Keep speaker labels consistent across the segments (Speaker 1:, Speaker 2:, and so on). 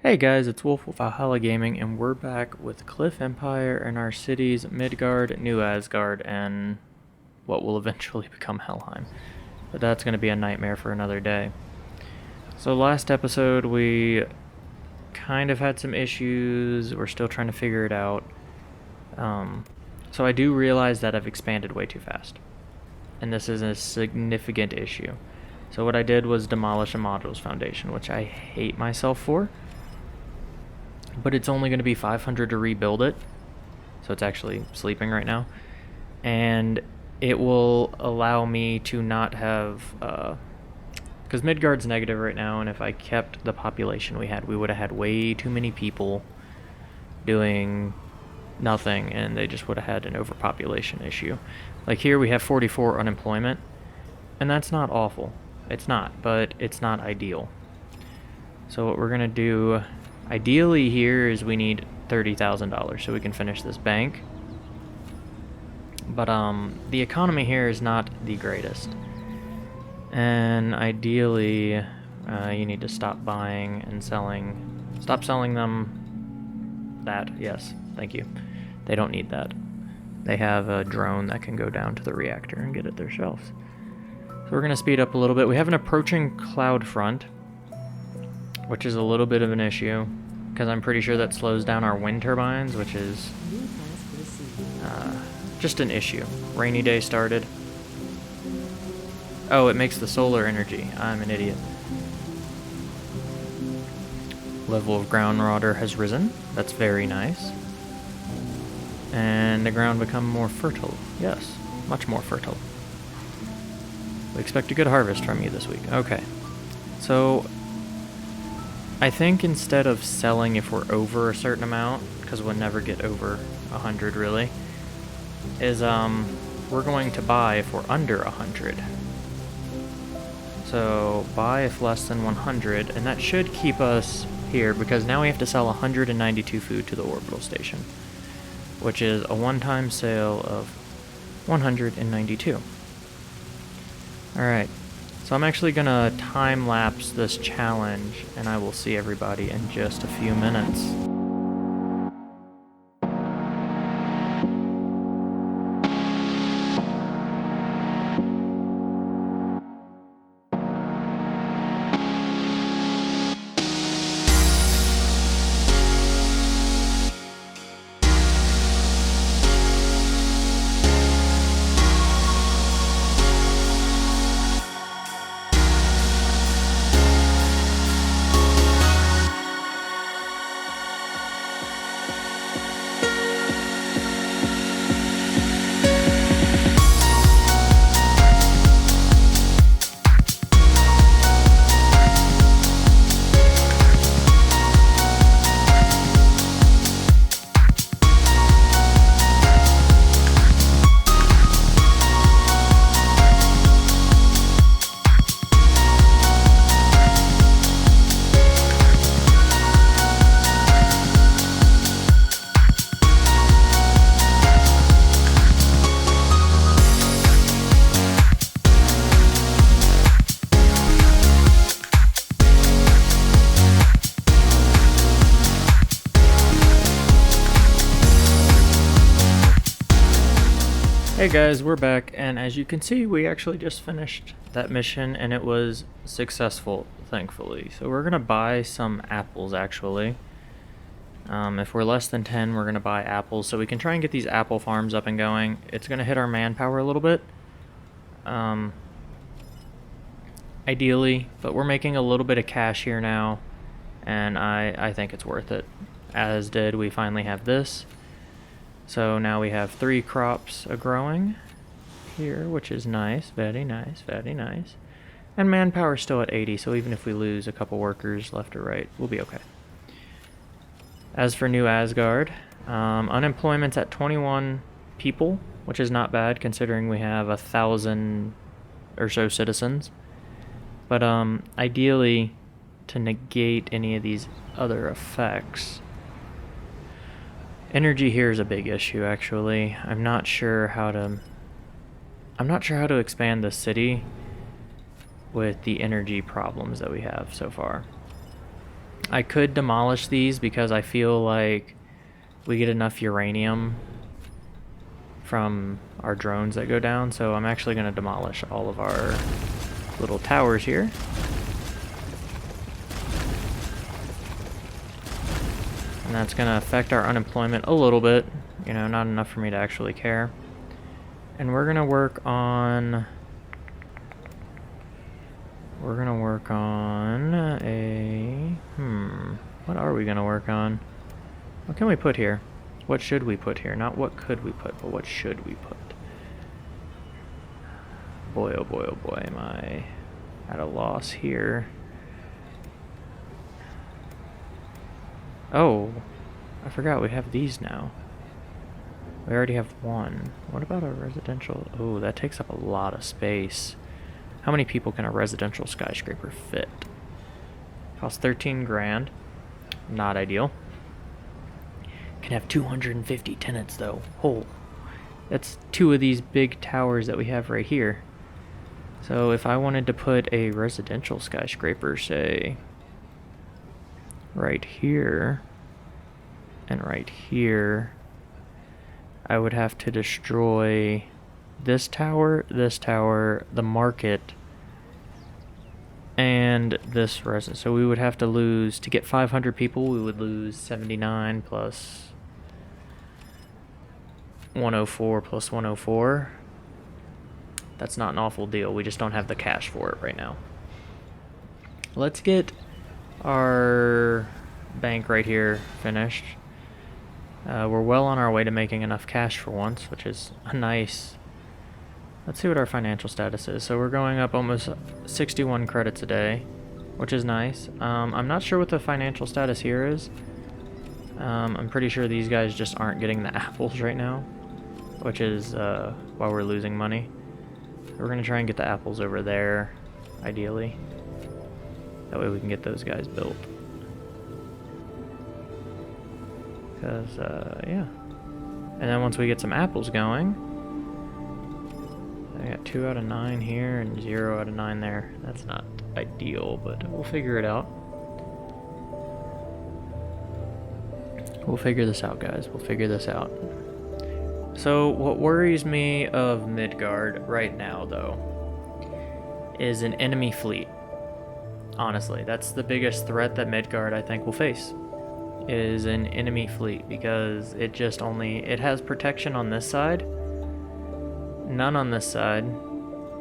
Speaker 1: Hey guys, it's Wolf with Valhalla Gaming, and we're back with Cliff Empire and our cities Midgard, New Asgard, and what will eventually become Helheim. But that's going to be a nightmare for another day. So last episode we kind of had some issues. We're still trying to figure it out. So I do realize that I've expanded way too fast. And this is a significant issue. So what I did was demolish a modules foundation, which I hate myself for. But it's only going to be 500 to rebuild it, so it's actually sleeping right now, and it will allow me to not have, because Midgard's negative right now, and if I kept the population we had, we would have had way too many people doing nothing, and they just would have had an overpopulation issue. Like here we have 44 unemployment, and that's not awful. It's not, but it's not ideal. So what we're going to do ideally here is we need $30,000 so we can finish this bank. But the economy here is not the greatest. And ideally you need to stop buying and selling. Stop selling them that. Yes, thank you. They don't need that. They have a drone that can go down to the reactor and get it themselves. So we're going to speed up a little bit. We have an approaching cloud front, which is a little bit of an issue, because I'm pretty sure that slows down our wind turbines, which is just an issue. Rainy day started. Oh, it makes the solar energy. I'm an idiot. Level of groundwater has risen. That's very nice. And the ground become more fertile. Yes, much more fertile. We expect a good harvest from you this week. Okay. So I think instead of selling if we're over a certain amount, because we'll never get over 100 really, is we're going to buy if we're under 100. So buy if less than 100, and that should keep us here, because now we have to sell 192 food to the orbital station, which is a one-time sale of 192. Alright. So I'm actually going to time-lapse this challenge, and I will see everybody in just a few minutes. Hey guys, we're back, and as you can see, we actually just finished that mission, and it was successful, thankfully. So we're gonna buy some apples, actually. If we're less than 10, we're gonna buy apples, so we can try and get these apple farms up and going. It's gonna hit our manpower a little bit, ideally, but we're making a little bit of cash here now, and I think it's worth it. As did, we finally have this. So now we have 3 crops growing here, which is nice, very nice, very nice. And manpower still at 80, so even if we lose a couple workers left or right, we'll be okay. As for New Asgard, unemployment's at 21 people, which is not bad considering we have 1,000 or so citizens. But ideally, to negate any of these other effects, energy here is a big issue, actually. I'm not sure how to expand the city with the energy problems that we have so far. I could demolish these because I feel like we get enough uranium from our drones that go down, so I'm actually going to demolish all of our little towers here. And that's going to affect our unemployment a little bit, you know, not enough for me to actually care. And we're going to work on... a... what are we going to work on? What can we put here? What should we put here? Not what could we put, but what should we put? Boy, oh boy, am I at a loss here. Oh, I forgot we have these now. We already have one. What about a residential? Oh, that takes up a lot of space. How many people can a residential skyscraper fit? Costs 13 grand. Not ideal. Can have 250 tenants though. Oh, that's 2 of these big towers that we have right here. So if I wanted to put a residential skyscraper, say, right here, and right here, I would have to destroy this tower, the market, and this residence. So we would have to lose, to get 500 people, we would lose 79 plus 104 plus 104. That's not an awful deal. We just don't have the cash for it right now. Let's get our bank right here finished. We're well on our way to making enough cash for once, which is a nice... Let's see what our financial status is. So we're going up almost 61 credits a day, which is nice. I'm not sure what the financial status here is. I'm pretty sure these guys just aren't getting the apples right now, which is why we're losing money. We're going to try and get the apples over there, ideally. That way we can get those guys built. Because, yeah. And then once we get some apples going, I got 2 out of 9 here and 0 out of 9 there. That's not ideal, but we'll figure it out. We'll figure this out, guys. We'll figure this out. So what worries me of Midgard right now, though, is an enemy fleet. Honestly, that's the biggest threat that Midgard, I think, will face, is an enemy fleet, because it just only... It has protection on this side, none on this side,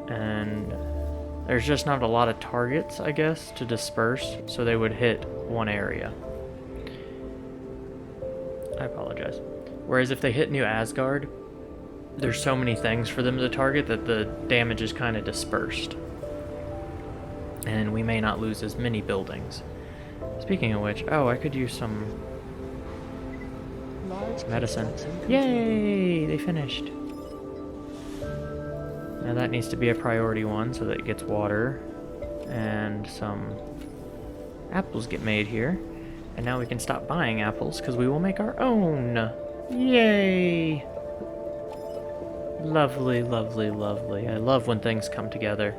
Speaker 1: and there's just not a lot of targets, I guess, to disperse, so they would hit one area. I apologize. Whereas if they hit New Asgard, there's so many things for them to target that the damage is kind of dispersed. And we may not lose as many buildings. Speaking of which, oh, I could use some medicine. Yay! They finished. Now that needs to be a priority one so that it gets water. And some apples get made here. And now we can stop buying apples because we will make our own. Yay! Lovely, lovely, lovely. I love when things come together.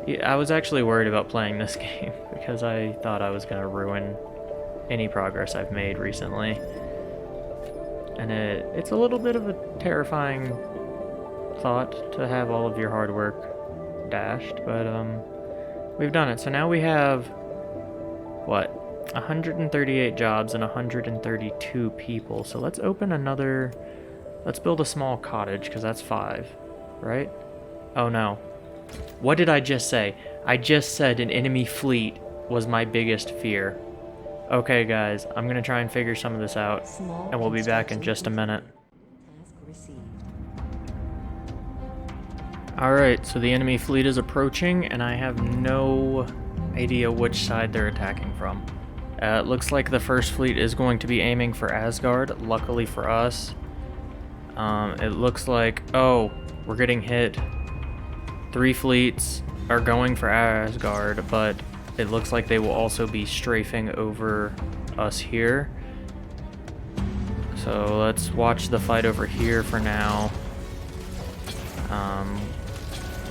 Speaker 1: Yeah, I was actually worried about playing this game because I thought I was going to ruin any progress I've made recently. And it's a little bit of a terrifying thought to have all of your hard work dashed, but we've done it. So now we have, what, 138 jobs and 132 people. So let's open another, let's build a small cottage, because that's 5, right? Oh no. What did I just say? I just said an enemy fleet was my biggest fear. Okay guys, I'm gonna try and figure some of this out, and we'll be back in just a minute. Alright, so the enemy fleet is approaching, and I have no idea which side they're attacking from. It looks like the first fleet is going to be aiming for Asgard, luckily for us. It looks like, oh, we're getting hit. 3 fleets are going for Asgard, but it looks like they will also be strafing over us here. So let's watch the fight over here for now.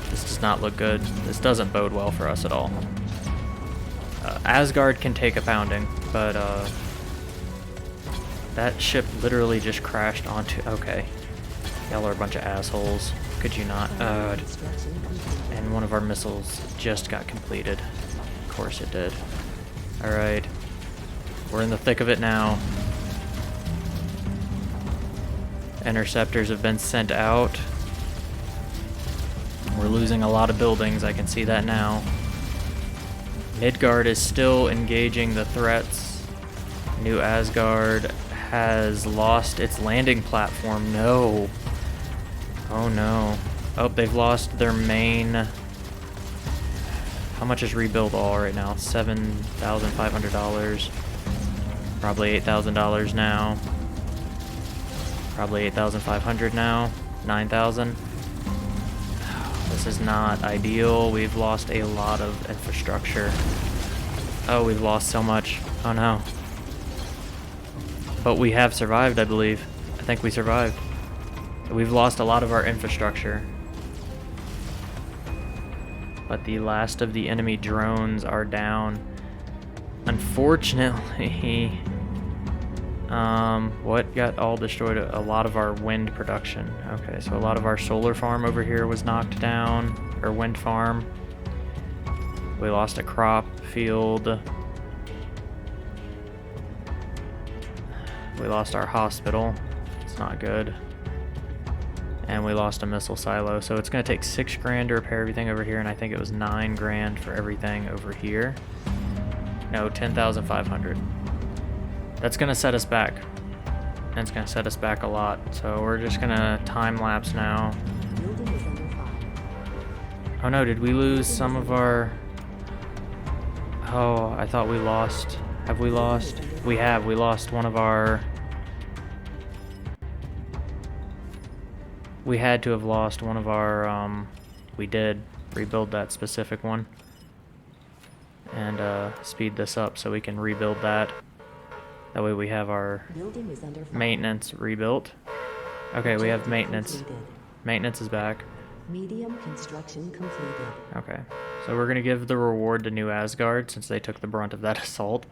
Speaker 1: This does not look good. This doesn't bode well for us at all. Asgard can take a pounding, but that ship literally just crashed onto... Okay. Y'all are a bunch of assholes. Could you not? And one of our missiles just got completed. Of course it did. Alright. We're in the thick of it now. Interceptors have been sent out. We're losing a lot of buildings, I can see that now. Midgard is still engaging the threats. New Asgard has lost its landing platform. No. Oh no. Oh, they've lost their main... How much is rebuild all right now? $7,500. Probably $8,000 now. Probably $8,500 now. $9,000. This is not ideal. We've lost a lot of infrastructure. Oh, we've lost so much. Oh no. But we have survived, I believe. I think we survived. We've lost a lot of our infrastructure. But the last of the enemy drones are down. Unfortunately, what got all destroyed? A lot of our wind production. Okay, so a lot of our solar farm over here was knocked down, or wind farm. We lost a crop field. We lost our hospital. It's not good. And we lost a missile silo. So it's going to take $6 grand to repair everything over here, and I think it was $9 grand for everything over here. No, 10,500. That's going to set us back. And it's going to set us back a lot. So we're just going to time lapse now. Oh no, did we lose some of our... Oh, I thought we lost. Have we lost? We have. We lost one of our... We had to have lost one of our... We did rebuild that specific one. And speed this up so we can rebuild that. That way we have our maintenance rebuilt. Okay, we have maintenance. Maintenance is back.
Speaker 2: Medium construction completed.
Speaker 1: Okay, so we're gonna give the reward to New Asgard since they took the brunt of that assault.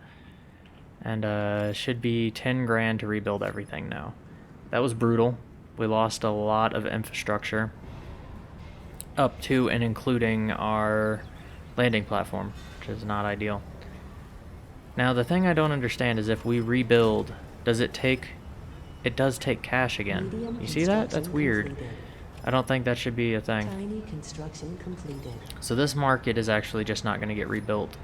Speaker 1: And should be 10 grand to rebuild everything now. That was brutal. We lost a lot of infrastructure. Up to and including our landing platform, which is not ideal. Now the thing I don't understand is if we rebuild, does it take... It does take cash again. You see that? That's weird. I don't think that should be a thing.
Speaker 2: Tiny construction completed.
Speaker 1: So this market is actually just not going to get rebuilt.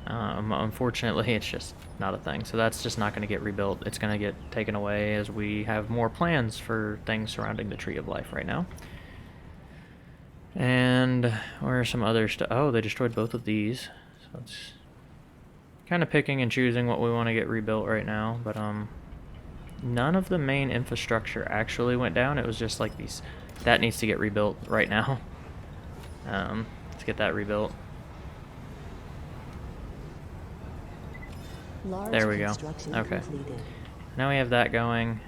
Speaker 1: Unfortunately, it's just not a thing. So that's just not going to get rebuilt. It's going to get taken away as we have more plans for things surrounding the Tree of Life right now. And where are some other stuff? Oh, they destroyed both of these. So it's kind of picking and choosing what we want to get rebuilt right now. But none of the main infrastructure actually went down. It was just like these. That needs to get rebuilt right now. Let's get that rebuilt. There we go. Okay. Now we have that going.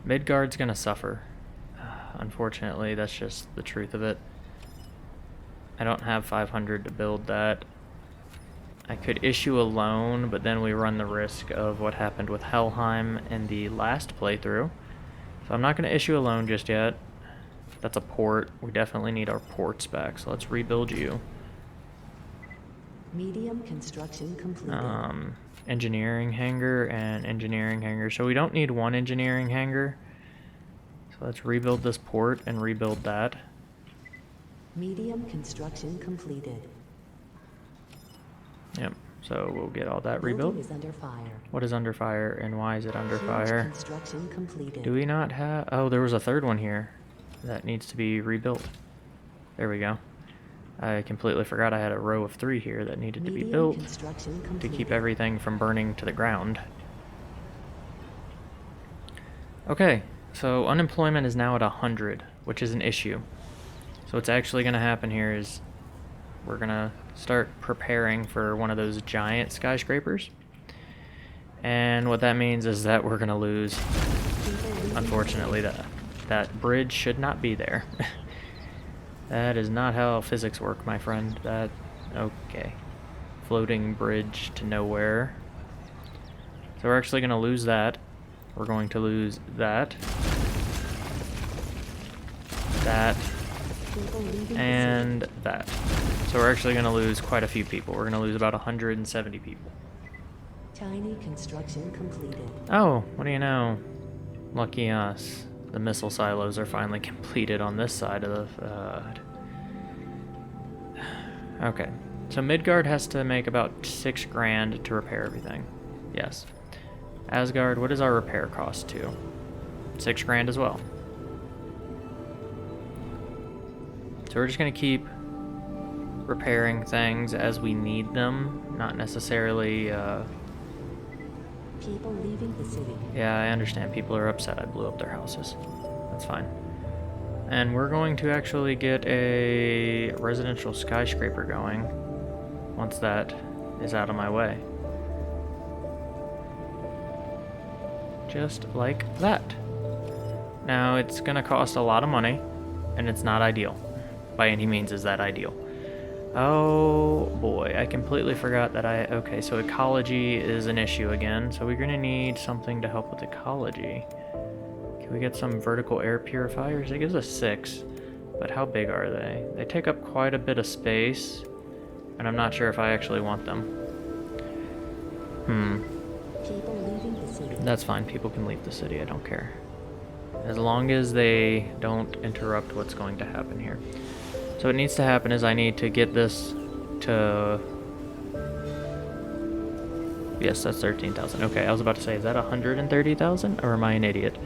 Speaker 1: Midgard's gonna suffer. Unfortunately, that's just the truth of it. I don't have 500 to build that. I could issue a loan, but then we run the risk of what happened with Helheim in the last playthrough. So I'm not going to issue a loan just yet. That's a port. We definitely need our ports back, so let's rebuild you.
Speaker 2: Medium construction completed.
Speaker 1: Engineering hangar and engineering hangar. So we don't need one engineering hangar. So let's rebuild this port and rebuild that.
Speaker 2: Medium construction completed.
Speaker 1: Yep, so we'll get all that rebuilt.
Speaker 2: Building is under fire.
Speaker 1: What is under fire and why is it under fire?
Speaker 2: Construction completed.
Speaker 1: Do we not have... Oh, there was a third one here that needs to be rebuilt. There we go. I completely forgot I had a row of 3 here that needed to be built to keep everything from burning to the ground. Okay, so unemployment is now at 100, which is an issue. So what's actually going to happen here is we're going to start preparing for one of those giant skyscrapers. And what that means is that we're going to lose. Unfortunately, that bridge should not be there. That is not how physics work, my friend. Okay. floating bridge to nowhere. So we're actually going to lose that. We're going to lose that. That.
Speaker 2: People leaving the
Speaker 1: And that. So we're actually going to lose quite a few people. We're going to lose about 170 people.
Speaker 2: city. Tiny construction completed.
Speaker 1: Oh, what do you know? Lucky us. The missile silos are finally completed on this side of the... Okay. So Midgard has to make about 6 grand to repair everything. Yes. Asgard, what is our repair cost to? 6 grand as well. So we're just going to keep repairing things as we need them, not necessarily...
Speaker 2: People leaving the city.
Speaker 1: Yeah, I understand. People are upset I blew up their houses. That's fine. And we're going to actually get a residential skyscraper going once that is out of my way. Just like that. Now, it's going to cost a lot of money, and it's not ideal. By any means is that ideal. Oh boy, I completely forgot that okay, so ecology is an issue again, so we're gonna need something to help with ecology. Can we get some vertical air purifiers? It gives us 6, but how big are they? They take up quite a bit of space, and I'm not sure if I actually want them.
Speaker 2: People leaving the city.
Speaker 1: That's fine, people can leave the city, I don't care. As long as they don't interrupt what's going to happen here. So what needs to happen is I need to get this to... Yes, that's 13,000. Okay, I was about to say, is that 130,000? Or am I an idiot?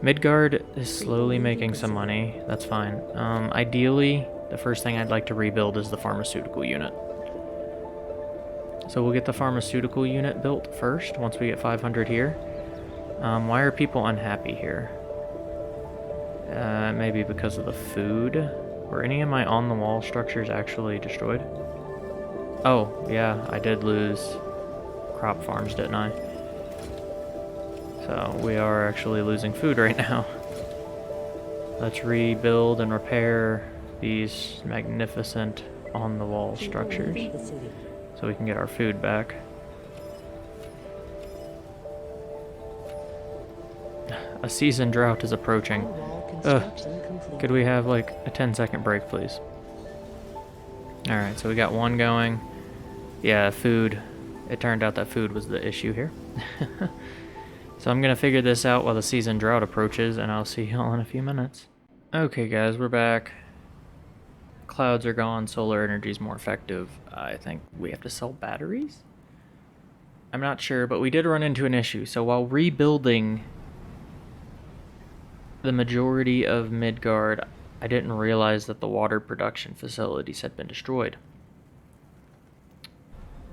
Speaker 1: Midgard is slowly making some money. That's fine. Ideally, the first thing I'd like to rebuild is the pharmaceutical unit. So we'll get the pharmaceutical unit built first, once we get 500 here. Why are people unhappy here? Maybe because of the food? Were any of my on-the-wall structures actually destroyed? Oh, yeah, I did lose crop farms, didn't I? So we are actually losing food right now. Let's rebuild and repair these magnificent on-the-wall
Speaker 2: People
Speaker 1: structures
Speaker 2: leaving the city.
Speaker 1: so we can get our food back. A season drought is approaching.
Speaker 2: Wall construction complete.
Speaker 1: Could we have like a 10-second break, please? Alright, so we got one going. Yeah, food. It turned out that food was the issue here. So I'm going to figure this out while the season drought approaches, and I'll see y'all in a few minutes. Okay, guys, we're back. Clouds are gone. Solar energy is more effective. I think we have to sell batteries? I'm not sure, but we did run into an issue. So while rebuilding the majority of Midgard, I didn't realize that the water production facilities had been destroyed.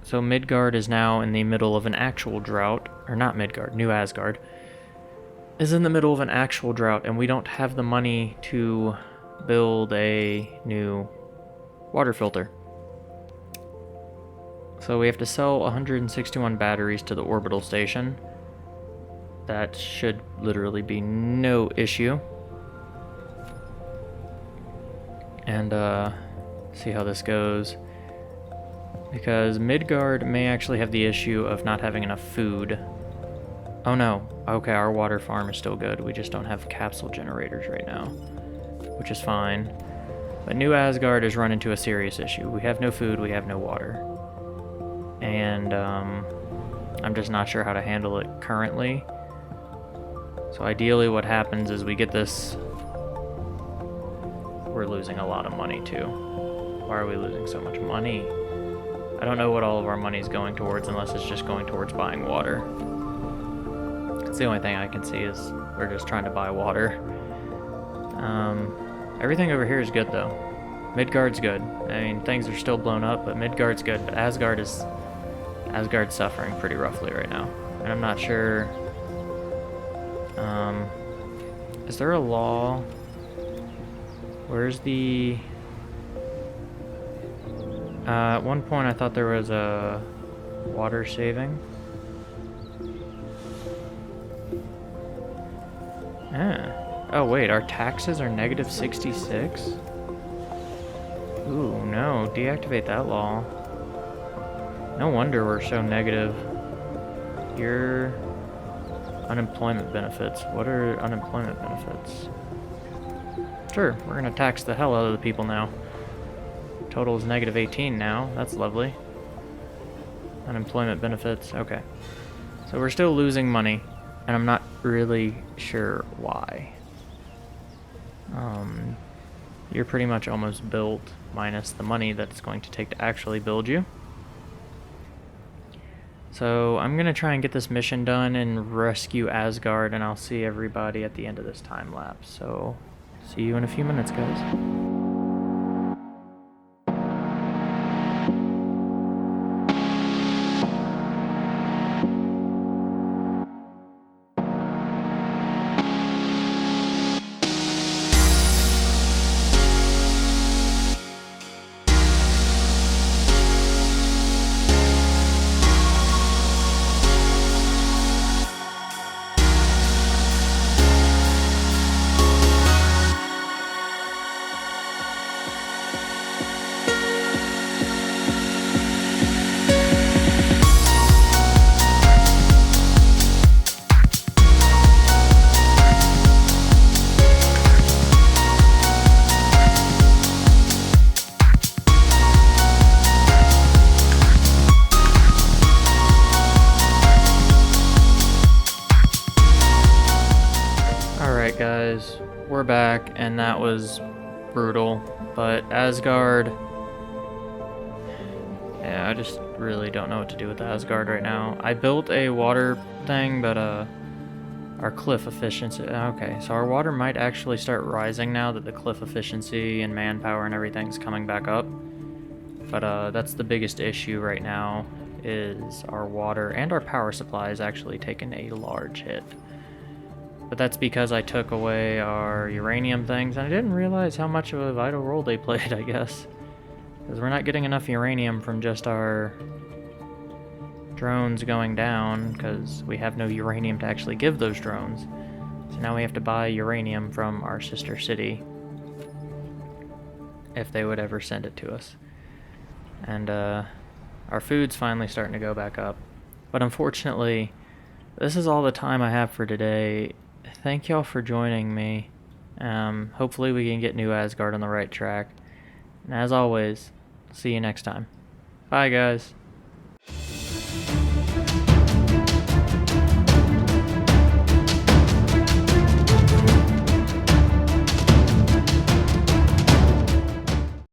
Speaker 1: So Midgard is now in the middle of an actual drought, or not Midgard, New Asgard, is in the middle of an actual drought, and we don't have the money to build a new water filter. So we have to sell 161 batteries to the orbital station. That should literally be no issue. And see how this goes. Because Midgard may actually have the issue of not having enough food. Oh no. Okay, our water farm is still good. We just don't have capsule generators right now, which is fine. But New Asgard has run into a serious issue. We have no food, we have no water. And I'm just not sure how to handle it currently. So ideally what happens is we get this... We're losing a lot of money too. Why are we losing so much money? I don't know what all of our money is going towards unless it's just going towards buying water. It's the only thing I can see is we're just trying to buy water. Everything over here is good though. Midgard's good. I mean, things are still blown up, but Midgard's good. But Asgard's suffering pretty roughly right now. And I'm not sure... is there a law? Where's the... at one point I thought there was a water saving. Oh wait, our taxes are negative 66? Ooh, no, deactivate that law. No wonder we're so negative. Your unemployment benefits. What are unemployment benefits? Sure, we're gonna tax the hell out of the people now. Total is negative 18 now. That's lovely. Unemployment benefits. Okay. So we're still losing money, and I'm not really sure why. You're pretty much almost built, minus the money that it's going to take to actually build you. So I'm gonna try and get this mission done and rescue Asgard, and I'll see everybody at the end of this time lapse. So see you in a few minutes, guys. Alright guys, we're back, and that was brutal, but Asgard... Yeah, I just really don't know what to do with Asgard right now. I built a water thing, but our cliff efficiency... Okay, so our water might actually start rising now that the cliff efficiency and manpower and everything's coming back up. But that's the biggest issue right now, is our water and our power supply is actually taking a large hit. But that's because I took away our uranium things, and I didn't realize how much of a vital role they played, I guess. Because we're not getting enough uranium from just our drones going down, because we have no uranium to actually give those drones. So now we have to buy uranium from our sister city, if they would ever send it to us. And our food's finally starting to go back up. But unfortunately, this is all the time I have for today. Thank y'all for joining me. Hopefully we can get New Asgard on the right track. And as always, see you next time. Bye guys.